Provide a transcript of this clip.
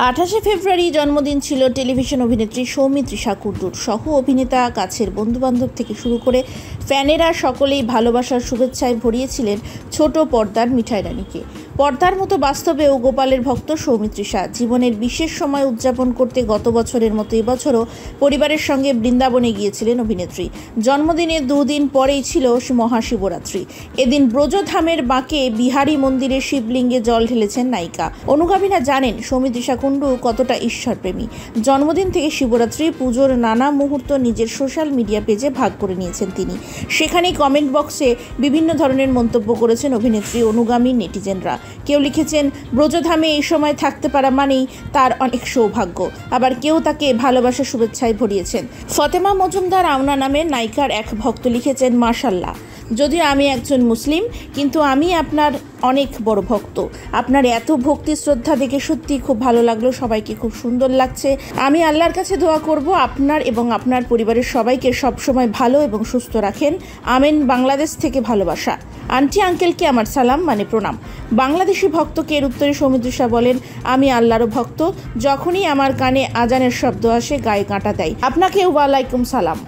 28 ফেব্রুয়ারি জন্মদিন ছিল টেলিভিশন অভিনেত্রী সৌমিত্রিষা কুণ্ডুর। সহ অভিনেতা, কাছের বন্ধুবান্ধব থেকে শুরু করে ফ্যানেরা সকলেই ভালোবাসার শুভেচ্ছায় ভরিয়েছিলেন ছোট পর্দার মিঠাই রানীকে। পর্দার মতো বাস্তবেও গোপালের ভক্ত সৌমিত্রিষা। জীবনের বিশেষ সময় উদযাপন করতে গত বছরের মতো এবছরও পরিবারের সঙ্গে বৃন্দাবনে গিয়েছিলেন অভিনেত্রী। জন্মদিনের দুদিন পরেই ছিল মহাশিবরাত্রি। এদিন ব্রজধামের বাঁকে বিহারী মন্দিরে শিবলিঙ্গে জল ঢেলেছেন নায়িকা। অনুগামীরা জানেন সৌমিত্রিষা কুণ্ডু কতটা ঈশ্বরপ্রেমী। জন্মদিন থেকে শিবরাত্রি পুজোর নানা মুহূর্ত নিজের সোশ্যাল মিডিয়া পেজে ভাগ করে নিয়েছেন তিনি। সেখানেই কমেন্ট বক্সে বিভিন্ন ধরনের মন্তব্য করেছেন অভিনেত্রী অনুগামী নেটিজেনরা। কেউ লিখেছেন, ব্রজধামে এই সময় থাকতে পারা মানেই তার অনেক সৌভাগ্য। আবার কেউ তাকে ভালোবাসা শুভেচ্ছায় ভরিয়েছেন। ফতেমা মজুমদার আওনা নামের নায়িকার এক ভক্ত লিখেছেন, মাশাল্লাহ, যদিও আমি একজন মুসলিম, কিন্তু আমি আপনার অনেক বড় ভক্ত। আপনার এত ভক্তি শ্রদ্ধা দেখে সত্যি খুব ভালো লাগলো। সবাইকে খুব সুন্দর লাগছে। আমি আল্লাহর কাছে দোয়া করব আপনার এবং আপনার পরিবারের সবাইকে সবসময় ভালো এবং সুস্থ রাখেন। আমেন। বাংলাদেশ থেকে ভালোবাসা। আন্টি আঙ্কেলকে আমার সালাম, মানে প্রণাম। বাংলাদেশি ভক্তকে এর উত্তরে সৌমিত্রিষা বলেন, আমি আল্লাহরও ভক্ত। যখনই আমার কানে আজানের শব্দ আসে গায়ে কাঁটা দেয়। আপনাকেও ওয়ালাইকুম সালাম।